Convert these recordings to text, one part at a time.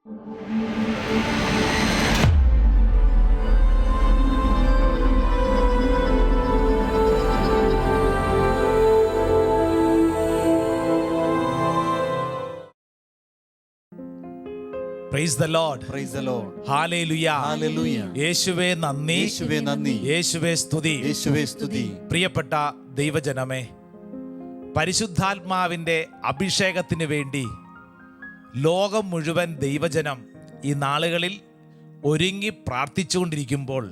Praise the Lord. Praise the Lord. Hallelujah. Hallelujah. യേശുവേ നന്ദി. യേശുവേ നന്ദി. യേശുവേ സ്തുതി. യേശുവേ സ്തുതി. പ്രിയപ്പെട്ട ദൈവജനമേ, പരിശുദ്ധാത്മാവിൻ്റെ അഭിഷേകത്തിന് വേണ്ടി ലോകം മുഴുവൻ ദൈവജനം ഈ നാളുകളിൽ ഒരുങ്ങി പ്രാർത്ഥിച്ചുകൊണ്ടിരിക്കുമ്പോൾ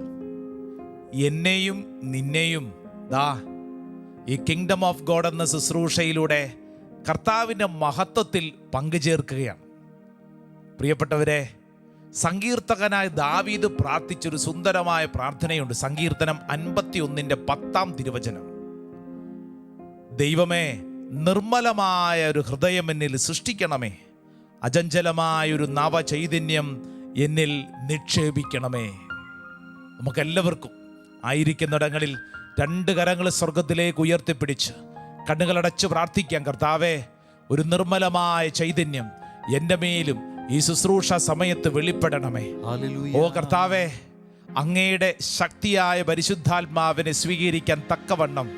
എന്നെയും നിന്നെയും ഈ കിങ്ഡം ഓഫ് ഗോഡ് എന്ന ശുശ്രൂഷയിലൂടെ കർത്താവിൻ്റെ മഹത്വത്തിൽ പങ്കുചേർക്കുകയാണ്. പ്രിയപ്പെട്ടവരെ, സങ്കീർത്തകനായ ദാവീദ് പ്രാർത്ഥിച്ചൊരു സുന്ദരമായ പ്രാർത്ഥനയുണ്ട്. സങ്കീർത്തനം 51:10 ദൈവമേ, നിർമ്മലമായ ഒരു ഹൃദയം എന്നിൽ സൃഷ്ടിക്കണമേ, അചഞ്ചലമായൊരു നവചൈതന്യം എന്നിൽ നിക്ഷേപിക്കണമേ. നമുക്കെല്ലാവർക്കും ആയിരിക്കുന്നിടങ്ങളിൽ 2 കരങ്ങൾ സ്വർഗത്തിലേക്ക് ഉയർത്തിപ്പിടിച്ച് കണ്ണുകളടച്ച് പ്രാർത്ഥിക്കാം. കർത്താവേ, ഒരു നിർമ്മലമായ ചൈതന്യം എൻ്റെ മേലും ഈ ശുശ്രൂഷ സമയത്ത് വെളിപ്പെടണമേ. ഓ കർത്താവേ, അങ്ങയുടെ ശക്തിയായ പരിശുദ്ധാത്മാവിനെ സ്വീകരിക്കാൻ തക്കവണ്ണം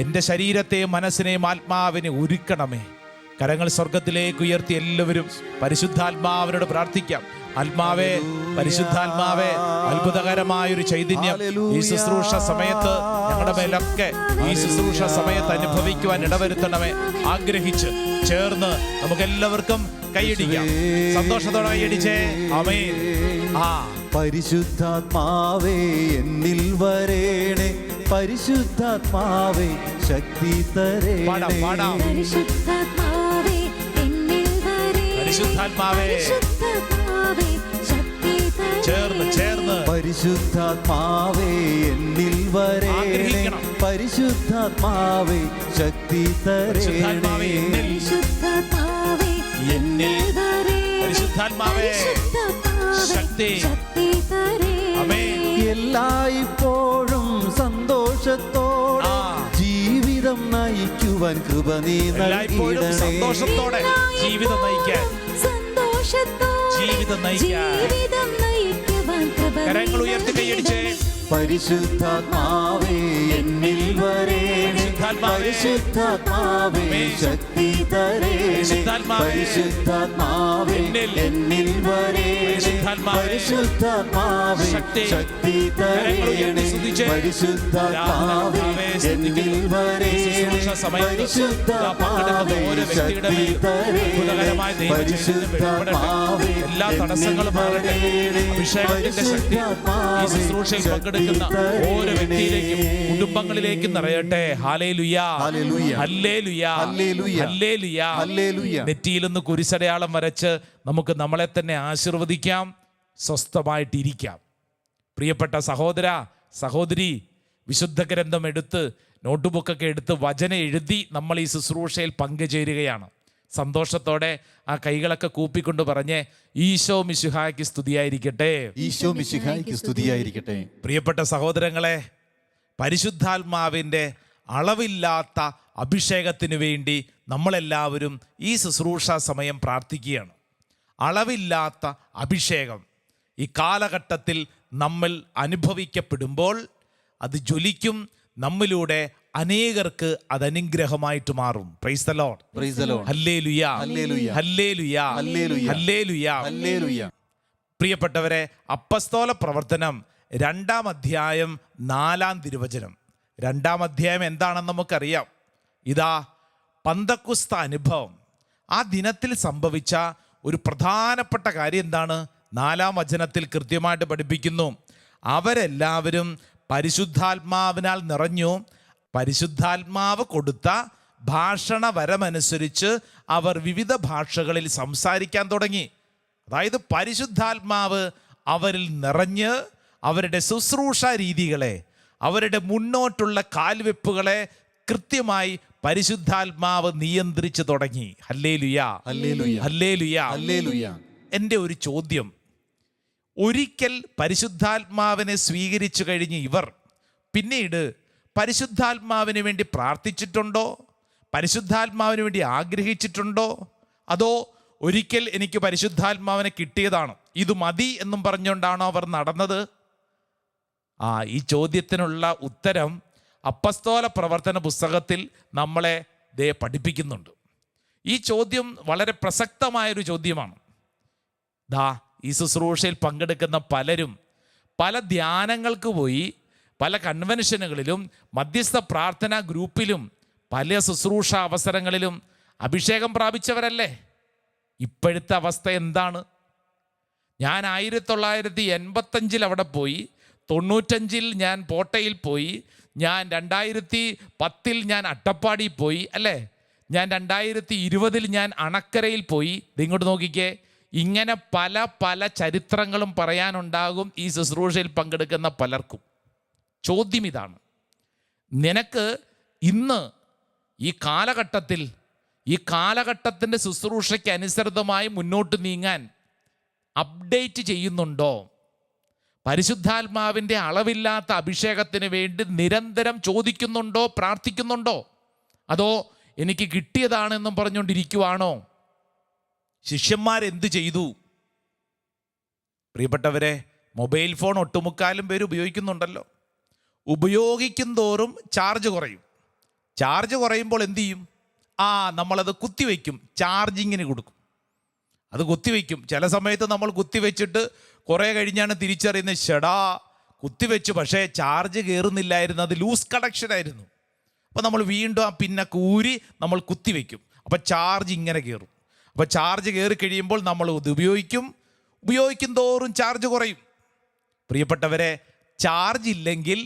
എൻ്റെ ശരീരത്തെയും മനസ്സിനെയും ആത്മാവിനെ ഒരുക്കണമേ. കരങ്ങൾ സ്വർഗത്തിലേക്ക് ഉയർത്തി എല്ലാവരും പരിശുദ്ധാത്മാവിനോട് പ്രാർത്ഥിക്കാം. ആത്മാവേ, പരിശുദ്ധാത്മാവേ, അത്ഭുതകരമായൊരു ചൈതന്യം ഈ ശുശ്രൂഷ സമയത്ത് ഞങ്ങളുടെ മേലൊക്കെ ഈ ശുശ്രൂഷ സമയത്ത് അനുഭവിക്കുവാൻ ഇടവരുത്തണമേ. ആഗ്രഹിച്ച് ചേർന്ന് നമുക്കെല്ലാവർക്കും കൈയടിക്കാം. സന്തോഷത്തോടെ കൈയടിച്ചേ. ആമേൻ. പരിശുദ്ധാത്മാവേ എന്നിൽ വരേണേ, പരിശുദ്ധാത്മാവേ ശക്തി തരേണേ. പരിശുദ്ധാത്മാവേ എന്നിൽ വരേണേ, പരിശുദ്ധാത്മാവേ ചേർന്ന് പരിശുദ്ധാത്മാവേ എന്നിൽ വരേണേ, പരിശുദ്ധാത്മാവേ ശക്തി തരേണേ. പരിശുദ്ധാത്മാവേ ശക്തി. എല്ലായ്പ്പോഴും സന്തോഷത്തോടെ ജീവിതം നയിക്കുവാൻ കൃപ നീ നൽകിയിടണേ. സന്തോഷത്തോടെ ജീവിതം നയിക്കാൻ കരങ്ങൾ ഉയർത്തി കൈയടിച്ചേ. പരിശുദ്ധാത്മാവേ എന്നിൽ വരേണേ, പരിശുദ്ധാത്മാവേ ശക്തി തരേണേ. പരിശുദ്ധാത്മാവേ എന്നിൽ വരേണേ, പരിശുദ്ധാത്മാവേ ശക്തി തരേണേ. പരിശുദ്ധാത്മാവേ എന്നിൽ വരേണേ, പരിശുദ്ധാത്മാവേ ശക്തി തരേണേ. പരിശുദ്ധാത്മാവേ എല്ലാ തടസ്സങ്ങളും മാറട്ടെ. അഭിഷേകത്തിന്റെ ശക്തി ഈ ശുശ്രൂഷയിൽ പങ്കെടുക്കുന്ന ഓരോ വ്യക്തിയിലേക്കും കുടുംബങ്ങളിലേക്കും നിറയട്ടെ. ഹല്ലേലൂയാ, ഹല്ലേലൂയാ, ഹല്ലേലൂയാ, ഹല്ലേലൂയാ. നെറ്റിയിലൊന്ന് കുരിശടയാളം വരച്ച് നമുക്ക് നമ്മളെ തന്നെ ആശീർവദിക്കാം, സ്വസ്ഥമായിട്ടിരിക്കാം. പ്രിയപ്പെട്ട സഹോദര സഹോദരി, വിശുദ്ധ ഗ്രന്ഥം എടുത്ത് നോട്ട്ബുക്കൊക്കെ എടുത്ത് വചനം എഴുതി നമ്മൾ ഈ ശുശ്രൂഷയിൽ പങ്കുചേരുകയാണ്. സന്തോഷത്തോടെ ആ കൈകളൊക്കെ കൂപ്പിക്കൊണ്ട് പറഞ്ഞ് ഈശോ മിശിഹായ്ക്ക് സ്തുതിയായിരിക്കട്ടെ, ഈശോ മിശിഹായ്ക്ക് സ്തുതിയായിരിക്കട്ടെ. പ്രിയപ്പെട്ട സഹോദരങ്ങളെ, പരിശുദ്ധാത്മാവിൻ്റെ അളവില്ലാത്ത അഭിഷേകത്തിന് വേണ്ടി നമ്മളെല്ലാവരും ഈ ശുശ്രൂഷ സമയം പ്രാർത്ഥിക്കുകയാണ്. അളവില്ലാത്ത അഭിഷേകം ഈ കാലഘട്ടത്തിൽ നമ്മൾ അനുഭവിക്കപ്പെടുമ്പോൾ അത് ജ്വലിക്കും. നമ്മിലൂടെ അനേകർക്ക് അത് അനുഗ്രഹമായിട്ട് മാറും. Praise the Lord, praise the Lord. Hallelujah, hallelujah, hallelujah, hallelujah, hallelujah, hallelujah. പ്രിയപ്പെട്ടവരെ, അപ്പസ്തോല പ്രവർത്തനം 2-ാം അധ്യായം 4-ാം തിരുവചനം. 2-ാം അധ്യായം എന്താണെന്ന് നമുക്കറിയാം. ഇതാ പന്തക്കുസ്ത അനുഭവം, ആ ദിനത്തിൽ സംഭവിച്ച ഒരു പ്രധാനപ്പെട്ട കാര്യം എന്താണ്? 4-ാം വചനത്തിൽ കൃത്യമായിട്ട് പഠിപ്പിക്കുന്നു. അവരെല്ലാവരും പരിശുദ്ധാത്മാവിനാൽ നിറഞ്ഞു, പരിശുദ്ധാത്മാവ് കൊടുത്ത ഭാഷണവരമനുസരിച്ച് അവർ വിവിധ ഭാഷകളിൽ സംസാരിക്കാൻ തുടങ്ങി. അതായത് പരിശുദ്ധാത്മാവ് അവരിൽ നിറഞ്ഞ് അവരുടെ ശുശ്രൂഷ രീതികളെ, അവരുടെ മുന്നോട്ടുള്ള കാൽവെപ്പുകളെ കൃത്യമായി പരിശുദ്ധാത്മാവ് നിയന്ത്രിച്ചു തുടങ്ങി. Hallelujah, hallelujah, hallelujah, hallelujah. എൻ്റെ ഒരു ചോദ്യം, ഒരിക്കൽ പരിശുദ്ധാത്മാവിനെ സ്വീകരിച്ചു കഴിഞ്ഞ് ഇവർ പിന്നീട് പരിശുദ്ധാത്മാവിന് വേണ്ടി പ്രാർത്ഥിച്ചിട്ടുണ്ടോ? പരിശുദ്ധാത്മാവിന് വേണ്ടി ആഗ്രഹിച്ചിട്ടുണ്ടോ? അതോ ഒരിക്കൽ എനിക്ക് പരിശുദ്ധാത്മാവിനെ കിട്ടിയതാണ്, ഇത് മതി എന്നും പറഞ്ഞുകൊണ്ടാണോ അവർ നടന്നത്? ഈ ചോദ്യത്തിനുള്ള ഉത്തരം അപ്പസ്തോല പ്രവർത്തന പുസ്തകത്തിൽ നമ്മളെ പഠിപ്പിക്കുന്നുണ്ട്. ഈ ചോദ്യം വളരെ പ്രസക്തമായൊരു ചോദ്യമാണ്. ഈ ശുശ്രൂഷയിൽ പങ്കെടുക്കുന്ന പലരും പല ധ്യാനങ്ങൾക്ക് പോയി, പല കൺവെൻഷനുകളിലും, മധ്യസ്ഥ പ്രാർത്ഥനാ ഗ്രൂപ്പിലും, പല ശുശ്രൂഷ അവസരങ്ങളിലും അഭിഷേകം പ്രാപിച്ചവരല്ലേ? ഇപ്പോഴത്തെ അവസ്ഥ എന്താണ്? ഞാൻ 1985 അവിടെ പോയി, 95 ഞാൻ പോട്ടയിൽ പോയി, ഞാൻ 2010 ഞാൻ അട്ടപ്പാടി പോയി, അല്ലേ? ഞാൻ 2020 ഞാൻ അണക്കരയിൽ പോയി. ഇങ്ങോട്ട് നോക്കിക്കേ, ഇങ്ങനെ പല പല ചരിത്രങ്ങളും പറയാനുണ്ടാകും ഈ ശുശ്രൂഷയിൽ പങ്കെടുക്കുന്ന പലർക്കും. ചോദ്യം ഇതാണ്: നിനക്ക് ഇന്ന് ഈ കാലഘട്ടത്തിൽ, ഈ കാലഘട്ടത്തിൻ്റെ ശുശ്രൂഷയ്ക്ക് അനുസൃതമായി മുന്നോട്ട് നീങ്ങാൻ അപ്ഡേറ്റ് ചെയ്യുന്നുണ്ടോ? പരിശുദ്ധാത്മാവിൻ്റെ അളവില്ലാത്ത അഭിഷേകത്തിന് വേണ്ടി നിരന്തരം ചോദിക്കുന്നുണ്ടോ, പ്രാർത്ഥിക്കുന്നുണ്ടോ? അതോ എനിക്ക് കിട്ടിയതാണെന്നും പറഞ്ഞുകൊണ്ടിരിക്കുവാണോ? ശിഷ്യന്മാരെന്ത് ചെയ്തു? പ്രിയപ്പെട്ടവരെ, മൊബൈൽ ഫോൺ ഒട്ടുമുക്കാലും പേര് ഉപയോഗിക്കുന്നുണ്ടല്ലോ. ഉപയോഗിക്കും തോറും ചാർജ് കുറയും. ചാർജ് കുറയുമ്പോൾ എന്തു ചെയ്യും? നമ്മളത് കുത്തിവെക്കും, ചാർജിങ്ങിന് കൊടുക്കും. അത് കുത്തിവെക്കും. ചില സമയത്ത് നമ്മൾ കുത്തിവെച്ചിട്ട് കുറേ കഴിഞ്ഞാണ് തിരിച്ചറിയുന്നത്, ഷെടാ കുത്തിവെച്ചു, പക്ഷേ ചാർജ് കയറുന്നില്ലായിരുന്നു, അത് ലൂസ് കണക്ഷൻ ആയിരുന്നു. അപ്പോൾ നമ്മൾ വീണ്ടും പിന്നെ കൂരി നമ്മൾ കുത്തിവെക്കും. അപ്പോൾ ചാർജ് ഇങ്ങനെ കയറും. അപ്പോൾ ചാർജ് കയറി കഴിയുമ്പോൾ നമ്മൾ ഇത് ഉപയോഗിക്കും തോറും ചാർജ് കുറയും. പ്രിയപ്പെട്ടവരെ, ചാർജ് ഇല്ലെങ്കിൽ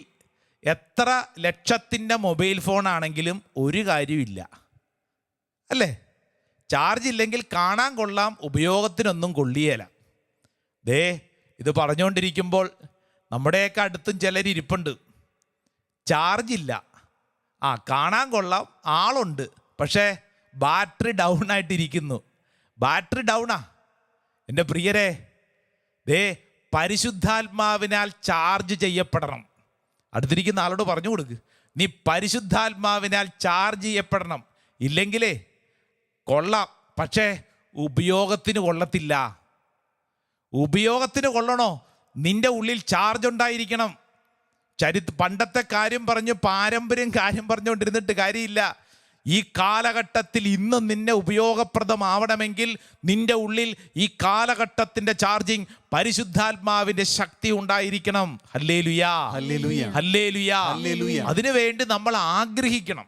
എത്ര ലക്ഷത്തിൻ്റെ മൊബൈൽ ഫോണാണെങ്കിലും ഒരു കാര്യമില്ല, അല്ലേ? ചാർജ് ഇല്ലെങ്കിൽ കാണാൻ കൊള്ളാം, ഉപയോഗത്തിനൊന്നും കൊള്ളിയേല. ഇത് പറഞ്ഞുകൊണ്ടിരിക്കുമ്പോൾ നമ്മുടെയൊക്കെ അടുത്തും ചിലരിപ്പുണ്ട്, ചാർജില്ല, കാണാൻ കൊള്ളാം, ആളുണ്ട്, പക്ഷേ ബാറ്ററി ഡൗൺ ആയിട്ടിരിക്കുന്നു. ബാറ്ററി ഡൗണാ. എൻ്റെ പ്രിയരെ, പരിശുദ്ധാത്മാവിനാൽ ചാർജ് ചെയ്യപ്പെടണം. അടുത്തിരിക്കുന്ന ആളോട് പറഞ്ഞു കൊടുക്ക്, നീ പരിശുദ്ധാത്മാവിനാൽ ചാർജ് ചെയ്യപ്പെടണം. ഇല്ലെങ്കിലേ കൊള്ളാം, പക്ഷേ ഉപയോഗത്തിന് കൊള്ളത്തില്ല. ഉപയോഗത്തിന് കൊള്ളണോ? നിന്റെ ഉള്ളിൽ ചാർജ് ഉണ്ടായിരിക്കണം. പണ്ടത്തെ കാര്യം പറഞ്ഞ് പാരമ്പര്യം കാര്യം പറഞ്ഞുകൊണ്ടിരുന്നിട്ട് കാര്യമില്ല. ഈ കാലഘട്ടത്തിൽ ഇന്ന് നിന്നെ ഉപയോഗപ്രദമാവണമെങ്കിൽ നിന്റെ ഉള്ളിൽ ഈ കാലഘട്ടത്തിന്റെ ചാർജിങ് പരിശുദ്ധാത്മാവിന്റെ ശക്തി ഉണ്ടായിരിക്കണം. Hallelujah, hallelujah, hallelujah, hallelujah. അതിനുവേണ്ടി നമ്മൾ ആഗ്രഹിക്കണം,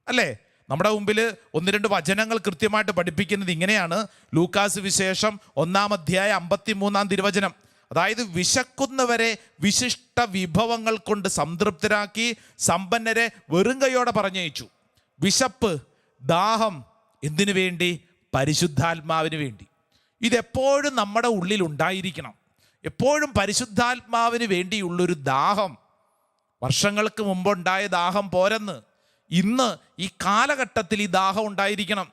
അല്ലേ? നമ്മുടെ മുമ്പിൽ 1-2 വചനങ്ങൾ കൃത്യമായിട്ട് പഠിപ്പിക്കുന്നത് ഇങ്ങനെയാണ്. ലൂക്കാസ് വിശേഷം 1-ാം അധ്യായം 53-ാം തിരുവചനം. അതായത് വിശക്കുന്നവരെ വിശിഷ്ട വിഭവങ്ങൾ കൊണ്ട് സംതൃപ്തരാക്കി സമ്പന്നരെ വെറും കൈയോടെ പറഞ്ഞയച്ചു. വിശപ്പ്, ദാഹം എന്തിനു വേണ്ടി? പരിശുദ്ധാത്മാവിന് വേണ്ടി. ഇതെപ്പോഴും നമ്മുടെ ഉള്ളിൽ ഉണ്ടായിരിക്കണം. എപ്പോഴും പരിശുദ്ധാത്മാവിന് വേണ്ടിയുള്ളൊരു ദാഹം. വർഷങ്ങൾക്ക് മുമ്പുണ്ടായ ദാഹം പോരെന്ന്, ഇന്ന് ഈ കാലഘട്ടത്തിൽ ഈ ദാഹം ഉണ്ടായിരിക്കണം.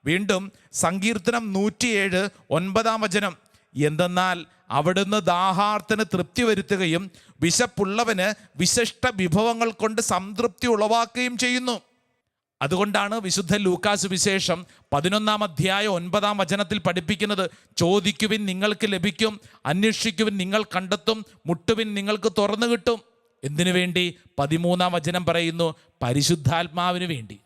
വീണ്ടും സങ്കീർത്തനം 107 9-ാം വചനം. എന്തെന്നാൽ അവിടുന്ന് ദാഹാർത്തിന് തൃപ്തി വരുത്തുകയും വിശപ്പുള്ളവന് വിശിഷ്ട വിഭവങ്ങൾ കൊണ്ട് സംതൃപ്തി ഉളവാക്കുകയും ചെയ്യുന്നു. അതുകൊണ്ടാണ് വിശുദ്ധ ലൂക്കാസ് വിശേഷം 11-ാം അധ്യായം 9-ാം വചനത്തിൽ പഠിപ്പിക്കുന്നത്, ചോദിക്കുവിൻ നിങ്ങൾക്ക് ലഭിക്കും, അന്വേഷിക്കുവിൻ നിങ്ങൾ കണ്ടെത്തും, മുട്ടുവിൻ നിങ്ങൾക്ക് തുറന്നു കിട്ടും. എന്തിനു വേണ്ടി? 13-ാം വചനം പറയുന്നു, പരിശുദ്ധാത്മാവിന് വേണ്ടി.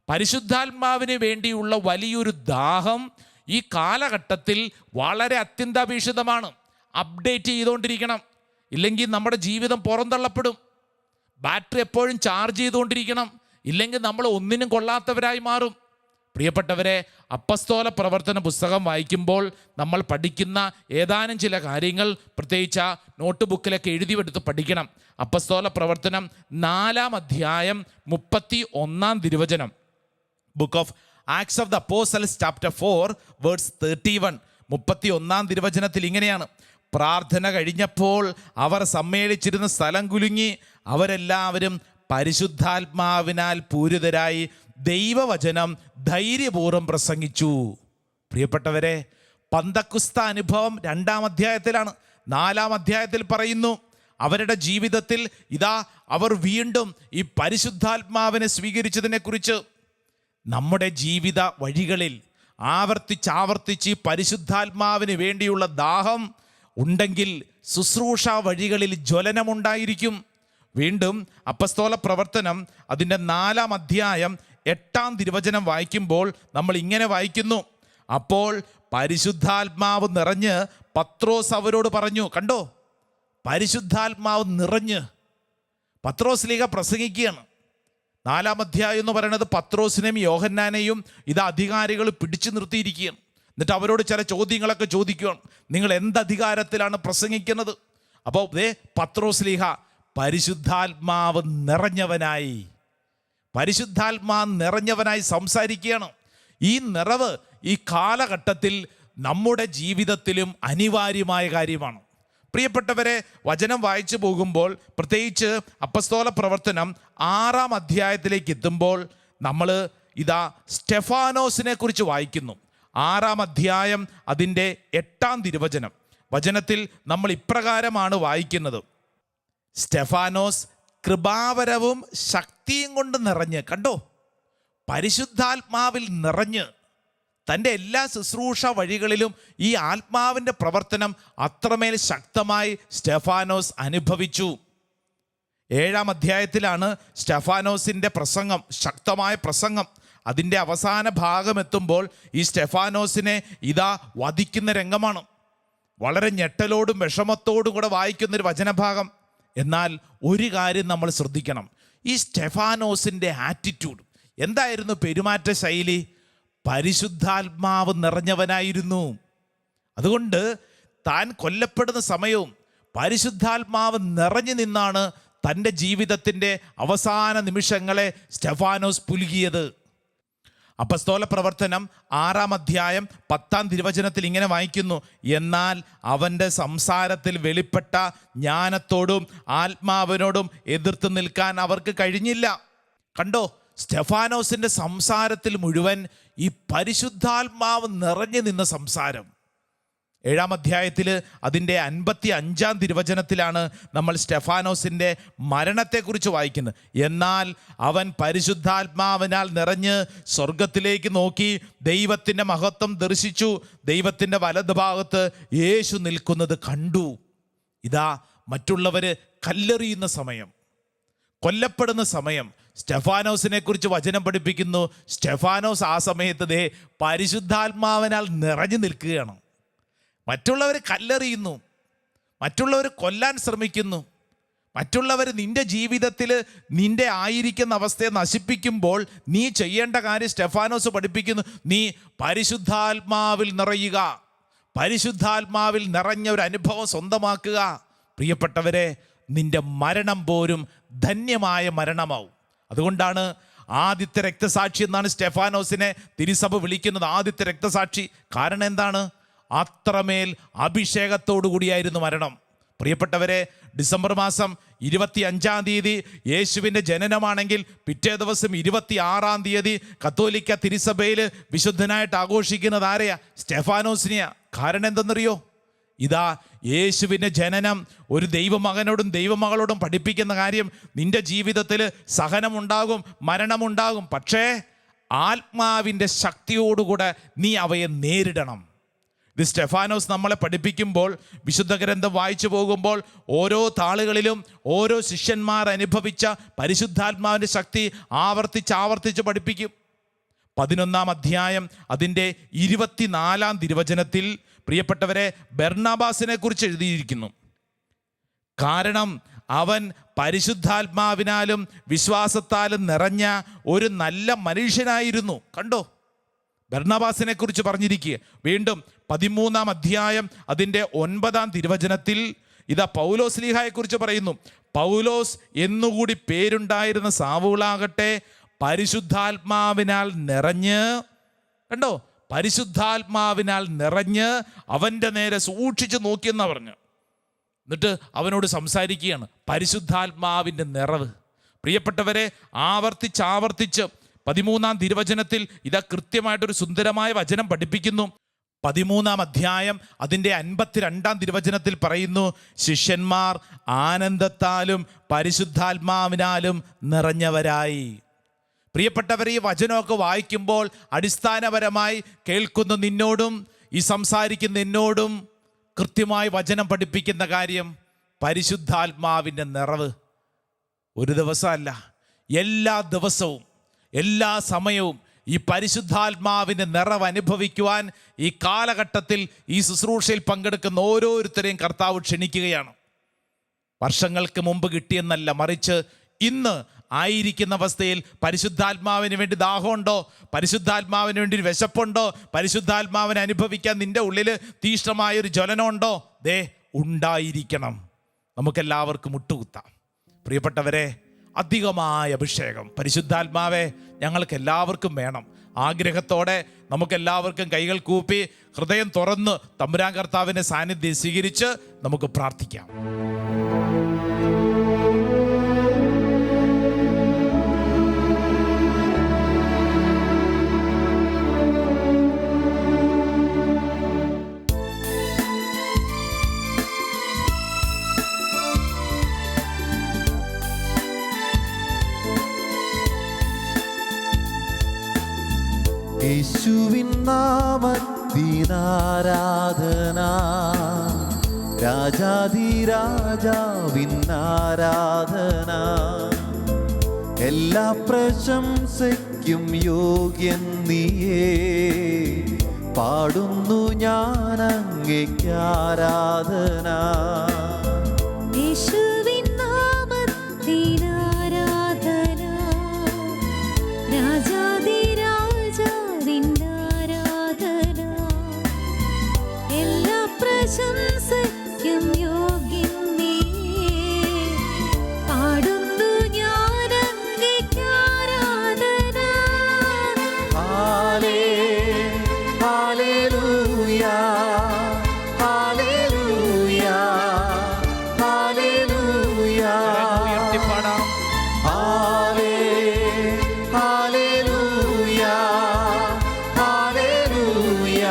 പരിശുദ്ധാത്മാവിന് വേണ്ടിയുള്ള വലിയൊരു ദാഹം ഈ കാലഘട്ടത്തിൽ വളരെ അത്യന്താപേക്ഷിതമാണ്. അപ്ഡേറ്റ് ചെയ്തുകൊണ്ടിരിക്കണം, ഇല്ലെങ്കിൽ നമ്മുടെ ജീവിതം പുറന്തള്ളപ്പെടും. ബാറ്ററി എപ്പോഴും ചാർജ് ചെയ്തുകൊണ്ടിരിക്കണം, ഇല്ലെങ്കിൽ നമ്മൾ ഒന്നിനും കൊള്ളാത്തവരായി മാറും. പ്രിയപ്പെട്ടവരെ, അപ്പസ്തോല പ്രവർത്തന പുസ്തകം വായിക്കുമ്പോൾ നമ്മൾ പഠിക്കുന്ന ഏതാനും ചില കാര്യങ്ങൾ പ്രത്യേകിച്ച് നോട്ട് ബുക്കിലൊക്കെ എഴുതിയെടുത്ത് പഠിക്കണം. അപ്പസ്തോല പ്രവർത്തനം 4-ാം അധ്യായം 31-ാം തിരുവചനം. Book of acts of the apostles chapter 4 verse 31. 31-ാം തിരുവചനത്തിൽ ഇങ്ങനെയാണ്: പ്രാർത്ഥന കഴിഞ്ഞപ്പോൾ അവർ സമ്മേളിച്ചിരുന്ന സ്ഥലം കുലുങ്ങി, അവരെല്ലാവരും പരിശുദ്ധാത്മാവിനാൽ പൂരിതരായി ദൈവവചനം ധൈര്യപൂർവ്വം പ്രസംഗിച്ചു. പ്രിയപ്പെട്ടവരെ, പന്തക്കുസ്ത അനുഭവം 2-ാം അധ്യായത്തിലാണ്. 4-ാം അധ്യായത്തിൽ പറയുന്നു, അവരുടെ ജീവിതത്തിൽ ഇതാ അവർ വീണ്ടും ഈ പരിശുദ്ധാത്മാവിനെ സ്വീകരിച്ചതിനെ കുറിച്ച്. നമ്മുടെ ജീവിത വഴികളിൽ ആവർത്തിച്ചാവർത്തിച്ച് പരിശുദ്ധാത്മാവിന് വേണ്ടിയുള്ള ദാഹം ഉണ്ടെങ്കിൽ ശുശ്രൂഷ വഴികളിൽ ജ്വലനമുണ്ടായിരിക്കും. വീണ്ടും അപ്പസ്തോല പ്രവർത്തനം അതിൻ്റെ 4-ാം അധ്യായം 8-ാം തിരുവചനം വായിക്കുമ്പോൾ നമ്മൾ ഇങ്ങനെ വായിക്കുന്നു: അപ്പോൾ പരിശുദ്ധാത്മാവ് നിറഞ്ഞ് പത്രോസ് അവരോട് പറഞ്ഞു. കണ്ടോ, പരിശുദ്ധാത്മാവ് നിറഞ്ഞ് പത്രോസ് പ്രസംഗിക്കുകയാണ്. 4-ാം അധ്യായം എന്ന് പറയുന്നത് പത്രോസിനെയും യോഹന്നാനെയും ഇത് അധികാരികൾ പിടിച്ചു നിർത്തിയിരിക്കുകയാണ്. എന്നിട്ട് അവരോട് ചില ചോദ്യങ്ങളൊക്കെ ചോദിക്കുകയാണ്. നിങ്ങൾ എന്ത് അധികാരത്തിലാണ് പ്രസംഗിക്കുന്നത്? അപ്പോൾ പത്രോസ് പരിശുദ്ധാത്മാവ് നിറഞ്ഞവനായി സംസാരിക്കുകയാണ്. ഈ നിറവ് ഈ കാലഘട്ടത്തിൽ നമ്മുടെ ജീവിതത്തിലും അനിവാര്യമായ കാര്യമാണ്. പ്രിയപ്പെട്ടവരെ, വചനം വായിച്ചു പോകുമ്പോൾ, പ്രത്യേകിച്ച് അപ്പസ്തോല പ്രവർത്തനം 6-ാം അധ്യായത്തിലേക്ക് എത്തുമ്പോൾ നമ്മൾ സ്റ്റെഫാനോസിനെ കുറിച്ച് വായിക്കുന്നു. 6-ാം അധ്യായം അതിൻ്റെ 8-ാം തിരുവചനം വചനത്തിൽ നമ്മൾ ഇപ്രകാരമാണ് വായിക്കുന്നത്: സ്റ്റെഫാനോസ് കൃപാവരവും ശക്തിയും കൊണ്ട് നിറഞ്ഞ്, കണ്ടോ, പരിശുദ്ധാത്മാവിൽ നിറഞ്ഞ് തൻ്റെ എല്ലാ ശുശ്രൂഷ വഴികളിലും ഈ ആത്മാവിൻ്റെ പ്രവർത്തനം അത്രമേൽ ശക്തമായി സ്റ്റെഫാനോസ് അനുഭവിച്ചു. 7-ാം അധ്യായത്തിലാണ് സ്റ്റെഫാനോസിൻ്റെ പ്രസംഗം, ശക്തമായ പ്രസംഗം. അതിൻ്റെ അവസാന ഭാഗം എത്തുമ്പോൾ ഈ സ്റ്റെഫാനോസിനെ വധിക്കുന്ന രംഗമാണ്. വളരെ ഞെട്ടലോടും വിഷമത്തോടും കൂടെ വായിക്കുന്നൊരു വചനഭാഗം. എന്നാൽ ഒരു കാര്യം നമ്മൾ ശ്രദ്ധിക്കണം, ഈ സ്റ്റെഫാനോസിൻ്റെ ആറ്റിറ്റ്യൂഡ് എന്തായിരുന്നു? പെരുമാറ്റ ശൈലി പരിശുദ്ധാത്മാവ് നിറഞ്ഞവനായിരുന്നു. അതുകൊണ്ട് താൻ കൊല്ലപ്പെടുന്ന സമയവും പരിശുദ്ധാത്മാവ് നിറഞ്ഞു നിന്നാണ് തൻ്റെ ജീവിതത്തിൻ്റെ അവസാന നിമിഷങ്ങളെ സ്റ്റെഫാനോസ് പുലുകിയത്. അപ്പസ്തോല പ്രവർത്തനം 6-ാം അധ്യായം 10-ാം തിരുവചനത്തിൽ ഇങ്ങനെ വായിക്കുന്നു: എന്നാൽ അവൻ്റെ സംസാരത്തിൽ വെളിപ്പെട്ട ജ്ഞാനത്തോടും ആത്മാവിനോടും എതിർത്ത് നിൽക്കാൻ അവർക്ക് കഴിഞ്ഞില്ല. കണ്ടോ, സ്റ്റെഫാനോസിൻ്റെ സംസാരത്തിൽ മുഴുവൻ ഈ പരിശുദ്ധാത്മാവ് നിറഞ്ഞു നിന്ന സംസാരം. 7-ാം അധ്യായത്തിൽ അതിൻ്റെ 55-ാം തിരുവചനത്തിലാണ് നമ്മൾ സ്റ്റെഫാനോസിൻ്റെ മരണത്തെക്കുറിച്ച് വായിക്കുന്നത്. എന്നാൽ അവൻ പരിശുദ്ധാത്മാവിനാൽ നിറഞ്ഞ് സ്വർഗത്തിലേക്ക് നോക്കി ദൈവത്തിൻ്റെ മഹത്വം ദർശിച്ചു. ദൈവത്തിൻ്റെ വലതുഭാഗത്ത് യേശു നിൽക്കുന്നത് കണ്ടു. മറ്റുള്ളവർ കല്ലെറിയുന്ന സമയം, കൊല്ലപ്പെടുന്ന സമയം സ്റ്റെഫാനോസിനെ കുറിച്ച് വചനം പഠിപ്പിക്കുന്നു. സ്റ്റെഫാനോസ് ആ സമയത്ത് പരിശുദ്ധാത്മാവിനാൽ നിറഞ്ഞു നിൽക്കുകയാണ്. മറ്റുള്ളവർ കല്ലെറിയുന്നു, മറ്റുള്ളവർ കൊല്ലാൻ ശ്രമിക്കുന്നു, മറ്റുള്ളവർ നിന്റെ ജീവിതത്തിൽ നിന്റെ ആയിരിക്കുന്ന അവസ്ഥയെ നശിപ്പിക്കുമ്പോൾ നീ ചെയ്യേണ്ട കാര്യം സ്റ്റെഫാനോസ് പഠിപ്പിക്കുന്നു: നീ പരിശുദ്ധാത്മാവിൽ നിറയുക, പരിശുദ്ധാത്മാവിൽ നിറഞ്ഞ ഒരു അനുഭവം സ്വന്തമാക്കുക. പ്രിയപ്പെട്ടവരെ, നിന്റെ മരണം പോലും ധന്യമായ മരണമാവും. അതുകൊണ്ടാണ് ആദ്യത്തെ രക്തസാക്ഷി എന്നാണ് സ്റ്റെഫാനോസിനെ തിരുസഭ വിളിക്കുന്നത്, ആദ്യത്തെ രക്തസാക്ഷി. കാരണം എന്താണ്? അത്രമേൽ അഭിഷേകത്തോടു കൂടിയായിരുന്നു മരണം. പ്രിയപ്പെട്ടവരെ, ഡിസംബർ മാസം 25-ാം തീയതി യേശുവിൻ്റെ ജനനമാണെങ്കിൽ പിറ്റേ ദിവസം 26-ാം തീയതി കത്തോലിക്ക തിരുസഭയിൽ വിശുദ്ധനായിട്ട് ആഘോഷിക്കുന്നത് ആരെയാ? സ്റ്റെഫാനോസിനെയാ. കാരണം എന്തെന്നറിയോ? യേശുവിൻ്റെ ജനനം ഒരു ദൈവമകനോടും ദൈവമകളോടും പഠിപ്പിക്കുന്ന കാര്യം, നിന്റെ ജീവിതത്തിൽ സഹനമുണ്ടാകും, മരണമുണ്ടാകും, പക്ഷേ ആത്മാവിൻ്റെ ശക്തിയോടുകൂടെ നീ അവയെ നേരിടണം. ഇത് സ്റ്റെഫാനോസ് നമ്മളെ പഠിപ്പിക്കുമ്പോൾ, വിശുദ്ധ ഗ്രന്ഥം വായിച്ചു പോകുമ്പോൾ ഓരോ താളുകളിലും ഓരോ ശിഷ്യന്മാർ അനുഭവിച്ച പരിശുദ്ധാത്മാവിൻ്റെ ശക്തി ആവർത്തിച്ച് പഠിപ്പിക്കും. 11-ാം അധ്യായം അതിൻ്റെ 24-ാം തിരുവചനത്തിൽ പ്രിയപ്പെട്ടവരെ ബർണബാസിനെ കുറിച്ച് എഴുതിയിരിക്കുന്നു. കാരണം അവൻ പരിശുദ്ധാത്മാവിനാലും വിശ്വാസത്താലും നിറഞ്ഞ ഒരു നല്ല മനുഷ്യനായിരുന്നു. കണ്ടോ, ബർണബാസിനെ കുറിച്ച് പറഞ്ഞിരിക്കുക. വീണ്ടും 13-ാം അധ്യായം അതിൻ്റെ 9-ാം തിരുവചനത്തിൽ പൗലോസ് ലീഹായെ കുറിച്ച് പറയുന്നു. പൗലോസ് എന്നുകൂടി പേരുണ്ടായിരുന്ന സാവൂളാകട്ടെ പരിശുദ്ധാത്മാവിനാൽ നിറഞ്ഞ്, കണ്ടോ, പരിശുദ്ധാത്മാവിനാൽ നിറഞ്ഞ് അവൻ്റെ നേരെ സൂക്ഷിച്ച് നോക്കിയെന്നാ പറഞ്ഞു. എന്നിട്ട് അവനോട് സംസാരിക്കുകയാണ്. പരിശുദ്ധാത്മാവിൻ്റെ നിറവ്. പ്രിയപ്പെട്ടവരെ, ആവർത്തിച്ച് 13-ാം തിരുവചനത്തിൽ കൃത്യമായിട്ടൊരു സുന്ദരമായ വചനം പഠിപ്പിക്കുന്നു. 13-ാം അധ്യായം അതിൻ്റെ 52-ാം തിരുവചനത്തിൽ പറയുന്നു: ശിഷ്യന്മാർ ആനന്ദത്താലും പരിശുദ്ധാത്മാവിനാലും നിറഞ്ഞവരായി. പ്രിയപ്പെട്ടവർ, ഈ വചനമൊക്കെ വായിക്കുമ്പോൾ അടിസ്ഥാനപരമായി കേൾക്കുന്ന നിന്നോടും ഈ സംസാരിക്കുന്ന എന്നോടും കൃത്യമായി വചനം പഠിപ്പിക്കുന്ന കാര്യം പരിശുദ്ധാത്മാവിൻ്റെ നിറവ്. ഒരു ദിവസമല്ല, എല്ലാ ദിവസവും എല്ലാ സമയവും ഈ പരിശുദ്ധാത്മാവിൻ്റെ നിറവ് അനുഭവിക്കുവാൻ ഈ കാലഘട്ടത്തിൽ ഈ ശുശ്രൂഷയിൽ പങ്കെടുക്കുന്ന ഓരോരുത്തരെയും കർത്താവ് ക്ഷണിക്കുകയാണ്. വർഷങ്ങൾക്ക് മുമ്പ് കിട്ടിയെന്നല്ല, മറിച്ച് ഇന്ന് ആയിരിക്കുന്ന അവസ്ഥയിൽ പരിശുദ്ധാത്മാവിന് വേണ്ടി ദാഹമുണ്ടോ, പരിശുദ്ധാത്മാവിന് വേണ്ടി വിശപ്പുണ്ടോ, പരിശുദ്ധാത്മാവിനെ അനുഭവിക്കാൻ നിന്റെ ഉള്ളിൽ തീഷ്ണമായൊരു ജ്വലനമുണ്ടോ? ഉണ്ടായിരിക്കണം. നമുക്കെല്ലാവർക്കും മുട്ടുകുത്താം. പ്രിയപ്പെട്ടവരെ, അധികമായ അഭിഷേകം പരിശുദ്ധാത്മാവെ ഞങ്ങൾക്ക് എല്ലാവർക്കും വേണം. ആഗ്രഹത്തോടെ നമുക്കെല്ലാവർക്കും കൈകൾ കൂപ്പി ഹൃദയം തുറന്ന് തമ്പുരാൻ കർത്താവിൻ്റെ സാന്നിധ്യം സ്വീകരിച്ച് നമുക്ക് പ്രാർത്ഥിക്കാം. യേശുവിൻ നാമത്തിനാരാധന, രാജാധിരാജാവിൻ ആരാധന, എല്ലാ പ്രശംസയ്ക്കും യോഗ്യൻ നീയേ, പാടുന്നു ഞാൻ അങ്ങേക്ക് ആരാധന. യേശുവിൻ നാമത്തിൽ ആരാധന, രാജാധിരാജാവിൻ ആരാധന, എല്ലാ പ്രശംസയ്ക്കും യോഗ്യൻ നീയേ, പാടുന്നു ഞാൻ അങ്ങേക്ക് ആരാധന. Hallelujah, hallelujah, hallelujah. ഉയർത്തിപ്പാടാം. Hallelujah, hallelujah,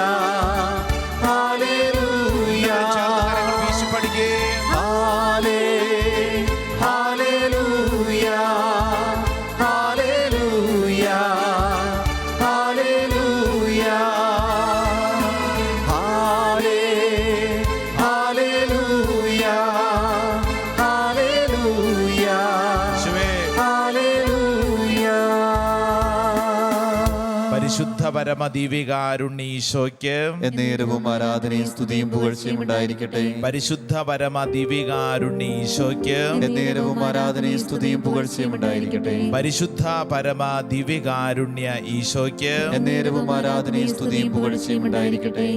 hallelujah. ചേർന്ന് കരങ്ങൾ വീശി പഠിക്കേ. Hallelujah, hallelujah, hallelujah, hallelujah. യേശുവേ, പരിശുദ്ധ പരമ ദിവ്യകാരുണ്യ ഈശോയ്ക്ക് എന്നേരവും ആരാധനയും സ്തുതിയും പുകഴ്ചയും ഉണ്ടായിരിക്കട്ടെ. പരിശുദ്ധ പരമ ദിവ്യകാരുണ്യ ഈശോയ്ക്ക് എന്നേരവും ആരാധനയും സ്തുതിയും പുകഴ്ചയും ഉണ്ടായിരിക്കട്ടെ. പരിശുദ്ധ പരമ ദിവ്യകാരുണ്യ ഈശോയ്ക്ക് എന്നേരവും ആരാധനയും സ്തുതിയും പുകഴ്ചയും ഉണ്ടായിരിക്കട്ടെ.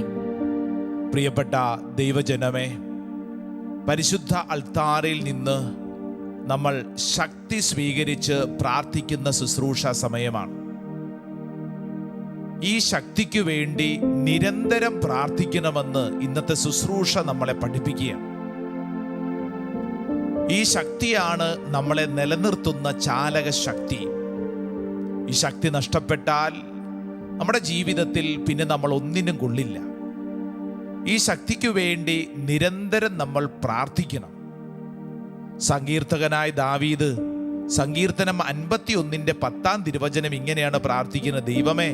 പ്രിയപ്പെട്ട ദൈവജനമേ, പരിശുദ്ധ അൾത്താറിൽ നിന്ന് നമ്മൾ ശക്തി സ്വീകരിച്ച് പ്രാർത്ഥിക്കുന്ന ശുശ്രൂഷ സമയമാണ്. ഈ ശക്തിക്കു വേണ്ടി നിരന്തരം പ്രാർത്ഥിക്കണമെന്ന് ഇന്നത്തെ ശുശ്രൂഷ നമ്മളെ പഠിപ്പിക്കുകയാണ്. ഈ ശക്തിയാണ് നമ്മളെ നിലനിർത്തുന്ന ചാലക ശക്തി. ഈ ശക്തി നഷ്ടപ്പെട്ടാൽ നമ്മുടെ ജീവിതത്തിൽ പിന്നെ നമ്മൾ ഒന്നിനും കൊള്ളില്ല. ഈ ശക്തിക്കു വേണ്ടി നിരന്തരം നമ്മൾ പ്രാർത്ഥിക്കണം. സങ്കീർത്തകനായ ദാവീദ് സങ്കീർത്തനം 51:10 തിരുവചനം ഇങ്ങനെയാണ് പ്രാർത്ഥിക്കുന്നത്: ദൈവമേ,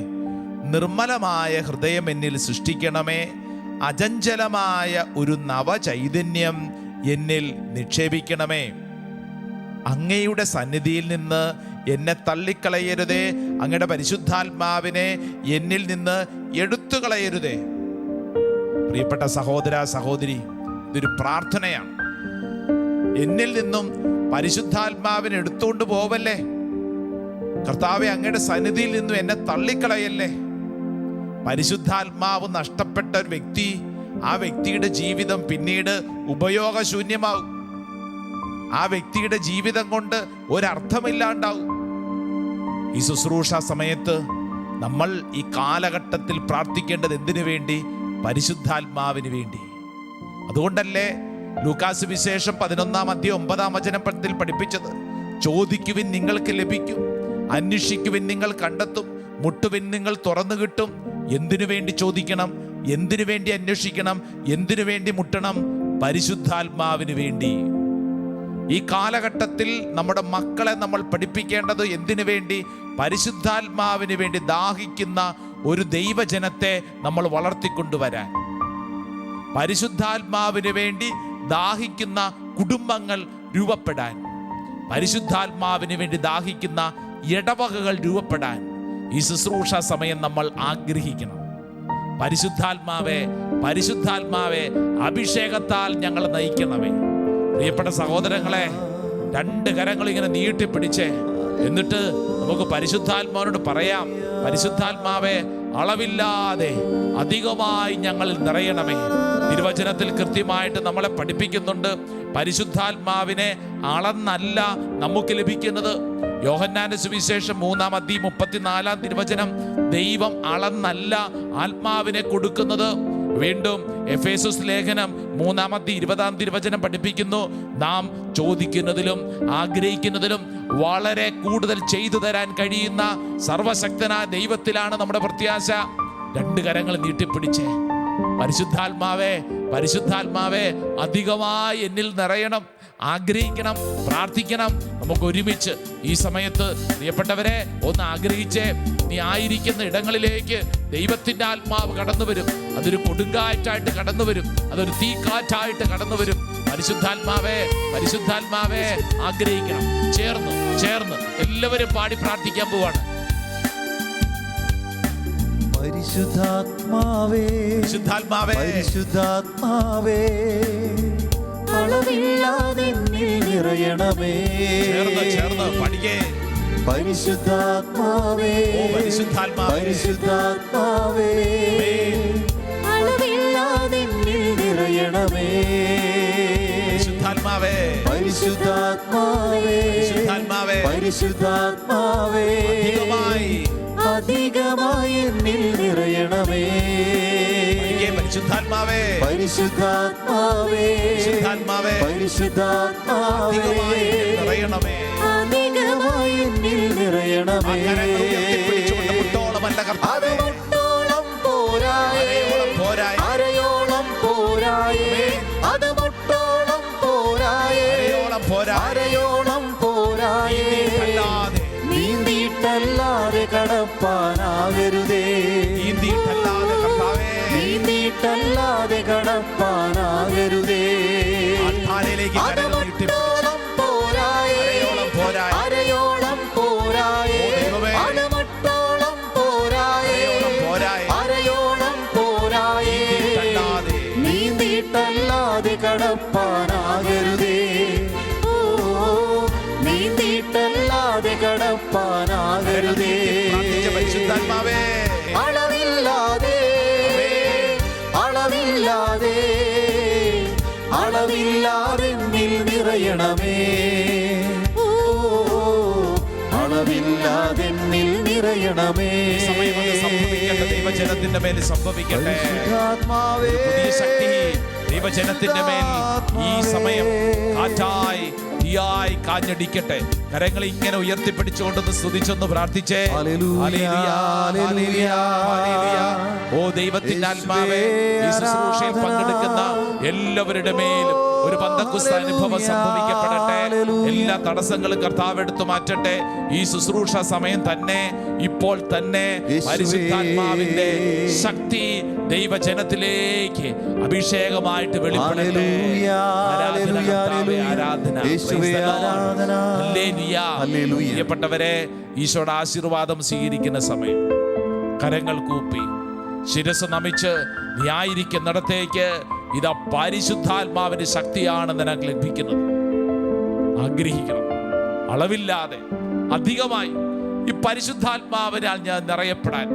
നിർമ്മലമായ ഹൃദയം എന്നിൽ സൃഷ്ടിക്കണമേ, അചഞ്ചലമായ ഒരു നവചൈതന്യം എന്നിൽ നിക്ഷേപിക്കണമേ. അങ്ങയുടെ സന്നിധിയിൽ നിന്ന് എന്നെ തള്ളിക്കളയരുതേ, അങ്ങയുടെ പരിശുദ്ധാത്മാവിനെ എന്നിൽ നിന്ന് എടുത്തു കളയരുതേ. പ്രിയപ്പെട്ട സഹോദര സഹോദരി, ഇതൊരു പ്രാർത്ഥനയാണ്. എന്നിൽ നിന്നും പരിശുദ്ധാത്മാവിനെ എടുത്തുകൊണ്ട് പോവല്ലേ. കർത്താവെ, അങ്ങയുടെ സന്നിധിയിൽ നിന്നും എന്നെ തള്ളിക്കളയല്ലേ. പരിശുദ്ധാത്മാവ് നഷ്ടപ്പെട്ട ഒരു വ്യക്തി, ആ വ്യക്തിയുടെ ജീവിതം പിന്നീട് ഉപയോഗശൂന്യമാവും. ആ വ്യക്തിയുടെ ജീവിതം കൊണ്ട് ഒരർത്ഥമില്ലാണ്ടാവും. ഈ ശുശ്രൂഷ സമയത്ത് നമ്മൾ ഈ കാലഘട്ടത്തിൽ പ്രാർത്ഥിക്കേണ്ടത് എന്തിനു വേണ്ടി? പരിശുദ്ധാത്മാവിന് വേണ്ടി. അതുകൊണ്ടല്ലേ ലൂക്കാസ് വിശേഷം 11:9 പഠിപ്പിച്ചത്: ചോദിക്കുവിൻ നിങ്ങൾക്ക് ലഭിക്കും, അന്വേഷിക്കുവിൻ നിങ്ങൾ കണ്ടെത്തും, മുട്ടുവിൻ നിങ്ങൾ തുറന്നു കിട്ടും. എന്തിനു വേണ്ടി ചോദിക്കണം? എന്തിനു വേണ്ടി അന്വേഷിക്കണം? എന്തിനു വേണ്ടി മുട്ടണം? പരിശുദ്ധാത്മാവിന് വേണ്ടി. ഈ കാലഘട്ടത്തിൽ നമ്മുടെ മക്കളെ നമ്മൾ പഠിപ്പിക്കേണ്ടത് എന്തിനു വേണ്ടി? പരിശുദ്ധാത്മാവിന് വേണ്ടി ദാഹിക്കുന്ന ഒരു ദൈവജനത്തെ നമ്മൾ വളർത്തിക്കൊണ്ടുവരാൻ, പരിശുദ്ധാത്മാവിന് വേണ്ടി ദാഹിക്കുന്ന കുടുംബങ്ങൾ രൂപപ്പെടാൻ, പരിശുദ്ധാത്മാവിന് വേണ്ടി ദാഹിക്കുന്ന ഇടവകകൾ രൂപപ്പെടാൻ ഈ ശുശ്രൂഷ സമയം നമ്മൾ ആഗ്രഹിക്കണം. പരിശുദ്ധാത്മാവേ, പരിശുദ്ധാത്മാവേ, അഭിഷേകത്താൽ ഞങ്ങൾ നയിക്കണമേ. പ്രിയപ്പെട്ട സഹോദരങ്ങളെ, രണ്ട് കരങ്ങൾ ഇങ്ങനെ നീട്ടിപ്പിടിച്ചേ, എന്നിട്ട് നമുക്ക് പരിശുദ്ധാത്മാവിനോട് പറയാം, പരിശുദ്ധാത്മാവേ, അളവില്ലാതെ അധികമായി ഞങ്ങളിൽ നിറയണമേ. തിരുവചനത്തിൽ കൃത്യമായിട്ട് നമ്മളെ പഠിപ്പിക്കുന്നുണ്ട്, പരിശുദ്ധാത്മാവിനെ അളന്നല്ല നമുക്ക് ലഭിക്കുന്നത്. യോഹന്നാന്റെ സുവിശേഷം 3:34 തിരുവചനം, ദൈവം അളന്നല്ല ആത്മാവിനെ കൊടുക്കുന്നത്. വീണ്ടും എഫേസസ് ലേഖനം 3:20 തിരുവചനം പഠിപ്പിക്കുന്നു, നാം ചോദിക്കുന്നതിലും ആഗ്രഹിക്കുന്നതിലും വളരെ കൂടുതൽ ചെയ്തു തരാൻ കഴിയുന്ന സർവശക്തനായ ദൈവത്തിലാണ് നമ്മുടെ പ്രത്യാശ. രണ്ട് കരങ്ങൾ നീട്ടിപ്പിടിച്ചേ, പരിശുദ്ധാത്മാവേ, പരിശുദ്ധാത്മാവേ, അധികമായി എന്നിൽ നിറയണം. ആഗ്രഹിക്കണം, പ്രാർത്ഥിക്കണം. നമുക്ക് ഒരുമിച്ച് ഈ സമയത്ത് പ്രിയപ്പെട്ടവരെ ഒന്ന് ആഗ്രഹിച്ചേ. നീ ആയിരിക്കുന്ന ഇടങ്ങളിലേക്ക് ദൈവത്തിന്റെ ആത്മാവ് കടന്നു വരും. അതൊരു കൊടുങ്കാറ്റായിട്ട് കടന്നു വരും, അതൊരു തീക്കാറ്റായിട്ട് കടന്നു വരും. പരിശുദ്ധാത്മാവേ, പരിശുദ്ധാത്മാവേ, ആഗ്രഹിക്കണം. ചേർന്ന് ചേർന്ന് എല്ലാവരും പാടി പ്രാർത്ഥിക്കാൻ പോവാണ്. പരിശുദ്ധാത്മാവേ, പരിശുദ്ധാത്മാവേ, പരിശുദ്ധാത്മാവേ, അളവില്ലാതെ എന്നിൽ നിറയണമേ. ചേർന്ന് ചേർന്ന് പഠിക്കേ. പരിശുദ്ധാത്മാവേ, പരിശുദ്ധാത്മാവേ, പരിശുദ്ധാത്മാവേ, അളവില്ലാതെ എന്നിൽ നിറയണമേ. പരിശുദ്ധാത്മാവേ, പരിശുദ്ധാത്മാവേ, പരിശുദ്ധാത്മാവേ, പരിശുദ്ധാത്മാവേ, അധികമായി എന്നിൽ നിറയണമേ. പരിശുദ്ധാത്മാവേ, പരിശുദ്ധാത്മാവേ, പരിശുദ്ധാത്മാവേ, പരിശുദ്ധാത്മാവേ, നിറയണമേ. അധികമായി എന്നിൽ നിറയണമേ. മുട്ടോളമല്ല അത് മുട്ടോളം പോരായേ, അരയോളം പോരായേ, അത് മുട്ടോളം പോരായേ, അരയോളം പോരായേ, നീന്തിയിട്ടല്ലാതെ കടപ്പാനാകരുതേ, നീന്തിയിട്ടല്ലാതെ കടപ്പാനാകരുതേ. അത് മുട്ടോളം പോരായേ, അരയോളം പോരായേ, അത് മുട്ടോളം പോരായേ, അരയോളം പോരായേ, നീന്തിയിട്ടല്ലാതെ കടപ്പാനാകരുതേ. ഓ, നീന്തിയിട്ടല്ലാതെ കടപ്പാനാകരുതേ. പരിശുദ്ധാത്മാവേ, അളവില്ലാതെ, അളവില്ലാതെ, അളവില്ലാതെ എന്നിൽ നിറയണമേ. ഓ, അളവില്ലാതെ എന്നിൽ നിറയണമേ. ദൈവജനത്തിന്റെ മേൽ സംഭവിക്കട്ടെ. പരിശുദ്ധാത്മാവേ, പുതിയ ശക്തി ദൈവജനത്തിന്റെ മേൽ ഈ സമയം കാറ്റായി തീയായി കാഞ്ഞടിക്കട്ടെ. കരങ്ങൾ ഇങ്ങനെ ഉയർത്തിപ്പിടിച്ചുകൊണ്ടൊന്ന് സ്തുതിച്ചൊന്ന് പ്രാർത്ഥിച്ചേ. Hallelujah, hallelujah, hallelujah. ഓ ദൈവത്തിന്റെ ആത്മാവേ, ഈ ശുശ്രൂഷയിൽ പങ്കെടുക്കുന്ന എല്ലാവരുടെ മേലും ഒരു പന്തക്കുസ്ത അനുഭവം സംഭവിക്കപ്പെടട്ടെ. എല്ലാ തടസ്സങ്ങളും കർത്താവ് എടുത്തു മാറ്റട്ടെ. ഈ ശുശ്രൂഷ സമയം തന്നെ, ഇപ്പോൾ തന്നെ പരിശുദ്ധാത്മാവിന്റെ ശക്തി ദൈവജനത്തിലേക്ക് അഭിഷേകമായിട്ട് വെളിപ്പെടട്ടെ. ആരാധന കർത്താവേ, ആരാധന. ഹല്ലേലൂയ. പ്രിയപ്പെട്ടവരെ, ഈശോയുടെ ആശീർവാദം സ്വീകരിക്കുന്ന സമയം കരങ്ങൾ കൂപ്പി ശിരസ് നമിച്ച് നീ ആയിരിക്കുന്നിടത്തേക്ക് ഇതാ പരിശുദ്ധാത്മാവിന്റെ ശക്തിയാണ് നിനക്ക് ലഭിക്കുന്നത്. ആഗ്രഹിക്കണം, അളവില്ലാതെ അധികമായി ഈ പരിശുദ്ധാത്മാവിനാൽ ഞാൻ നിറയപ്പെടാൻ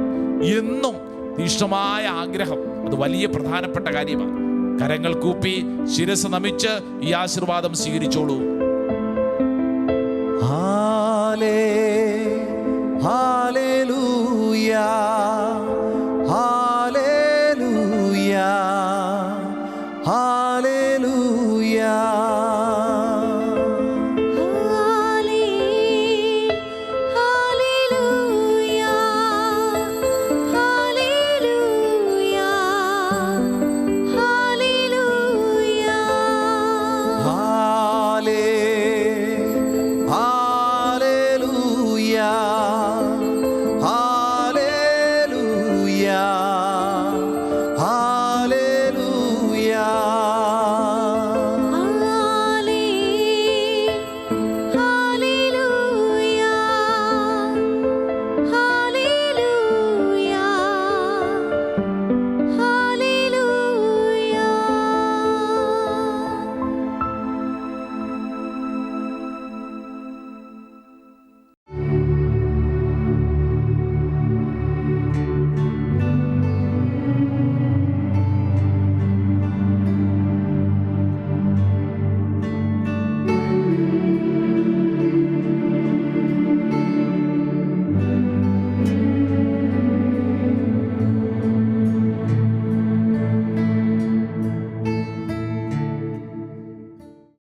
എന്നും തീഷ്ണമായ ആഗ്രഹം. അത് വലിയ പ്രധാനപ്പെട്ട കാര്യമാണ്. കരങ്ങൾ കൂപ്പി ശിരസ് നമിച്ച് ഈ ആശീർവാദം സ്വീകരിച്ചോളൂ. ഹല്ലേലൂയ.